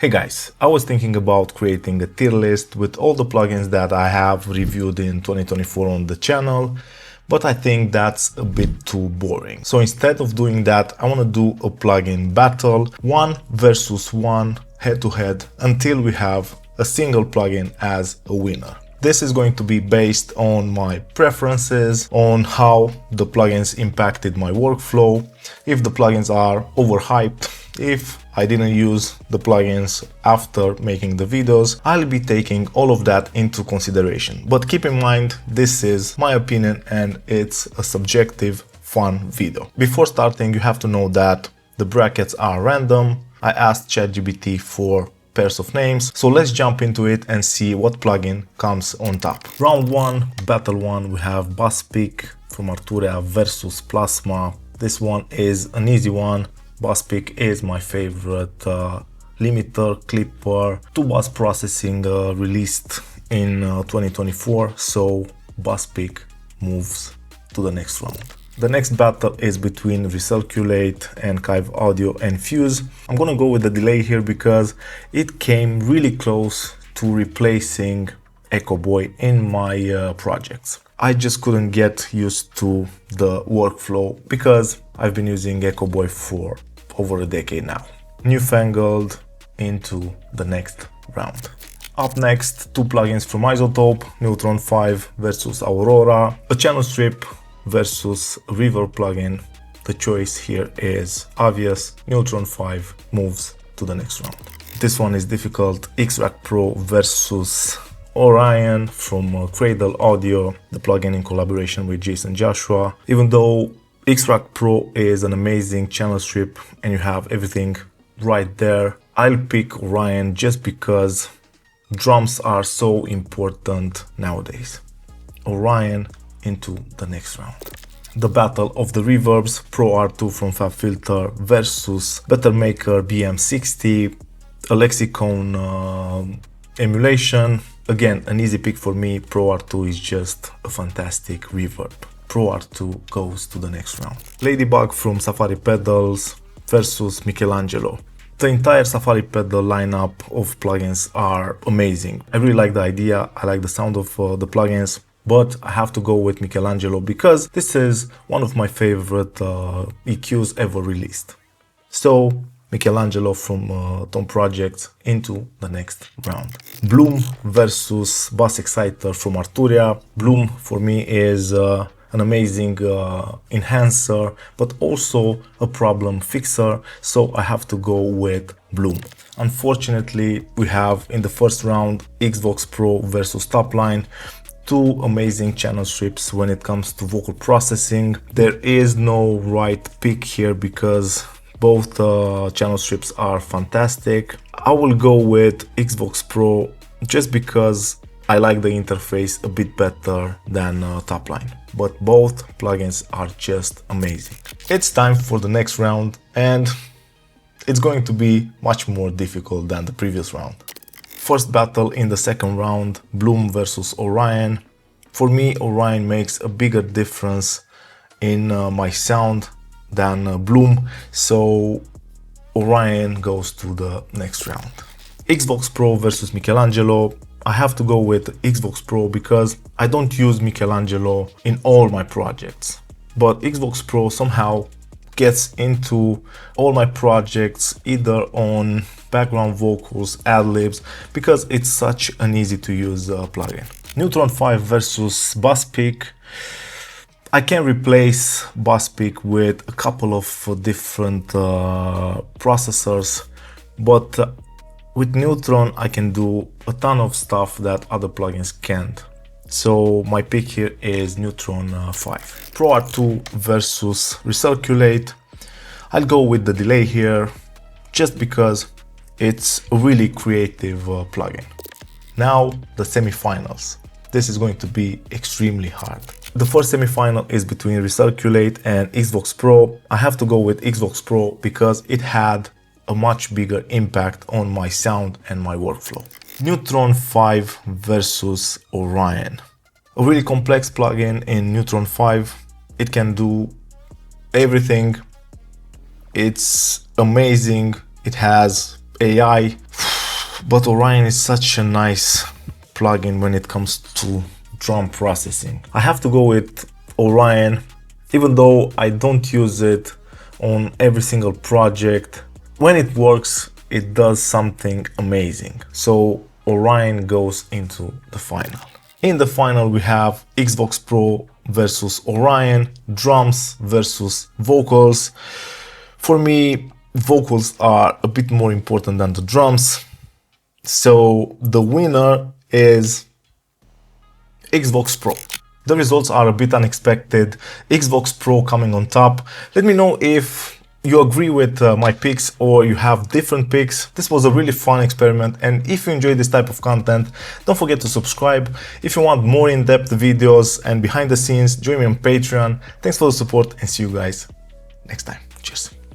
Hey guys, I was thinking about creating a tier list with all the plugins that I have reviewed in 2024 on the channel, but I think that's a bit too boring. So instead of doing that, I want to do a plugin battle, 1 versus 1 head-to-head until we have a single plugin as a winner. This is going to be based on my preferences, on how the plugins impacted my workflow, if the plugins are overhyped, if I didn't use the plugins after making the videos. I'll be taking all of that into consideration. But keep in mind, this is my opinion and it's a subjective, fun video. Before starting, you have to know that the brackets are random. I asked ChatGPT for pairs of names. So let's jump into it and see what plugin comes on top. Round 1, battle 1, we have Basspeak from Arturia versus Plasma. This one is an easy one. Basspeak is my favorite limiter, clipper, 2-bus processing released in 2024. So Basspeak moves to the next round. The next battle is between Recirculate and Kive Audio and Fuse. I'm gonna go with the delay here because it came really close to replacing Echo Boy in my projects. I just couldn't get used to the workflow because I've been using Echo Boy for over a decade now. Newfangled into the next round. Up next, 2 plugins from iZotope, Neutron 5 versus Aurora, a channel strip versus Reverb plugin. The choice here is obvious. Neutron 5 moves to the next round. This one is difficult. X-Rack Pro versus Orion from Cradle Audio, the plugin in collaboration with Jason Joshua. Even though X-Rack Pro is an amazing channel strip and you have everything right there, I'll pick Orion just because drums are so important nowadays. Orion into the next round. The battle of the reverbs, Pro R2 from FabFilter versus Bettermaker BM60, a Lexicon emulation. Again, an easy pick for me. Pro R2 is just a fantastic reverb. Pro R2 goes to the next round. Ladybug from Safari Pedals versus Michelangelo. The entire Safari Pedal lineup of plugins are amazing. I really like the idea, I like the sound of the plugins, but I have to go with Michelangelo because this is one of my favorite EQs ever released. So Michelangelo from Tom Project into the next round. Bloom versus Bass Exciter from Arturia. Bloom for me is an amazing enhancer, but also a problem fixer, so I have to go with Bloom. Unfortunately, we have in the first round Xvox Pro versus Topline, 2 amazing channel strips when it comes to vocal processing. There is no right pick here because both channel strips are fantastic. I will go with Xvox Pro just because I like the interface a bit better than Topline, but both plugins are just amazing. It's time for the next round and it's going to be much more difficult than the previous round. First battle in the second round, Bloom versus Orion. For me, Orion makes a bigger difference in my sound than Bloom, so Orion goes to the next round. Xvox Pro versus Michelangelo. I have to go with Xvox Pro because I don't use Michelangelo in all my projects, but Xvox Pro somehow gets into all my projects either on background vocals, ad-libs, because it's such an easy to use plugin. Neutron 5 versus Basspeak. I can replace Basspeak with a couple of different processors, but with Neutron I can do a ton of stuff that other plugins can't. So my pick here is Neutron 5. Pro R2 versus Recirculate. I'll go with the delay here just because it's a really creative plugin. Now the semifinals. This is going to be extremely hard. The first semifinal is between Recirculate and Xvox Pro. I have to go with Xvox Pro because it had a much bigger impact on my sound and my workflow. Neutron 5 versus Orion. A really complex plugin in Neutron 5. It can do everything. It's amazing. It has AI. but Orion is such a nice plugin when it comes to drum processing. I have to go with Orion, even though I don't use it on every single project. When it works, it does something amazing. So Orion goes into the final. In the final, we have Xbox Pro versus Orion, drums versus vocals. For me, vocals are a bit more important than the drums. So the winner is Xbox Pro. The results are a bit unexpected. Xbox Pro coming on top. Let me know if you agree with my picks or you have different picks. This was a really fun experiment, and if you enjoy this type of content, don't forget to subscribe. If you want more in-depth videos and behind the scenes, join me on Patreon. Thanks for the support and see you guys next time. Cheers.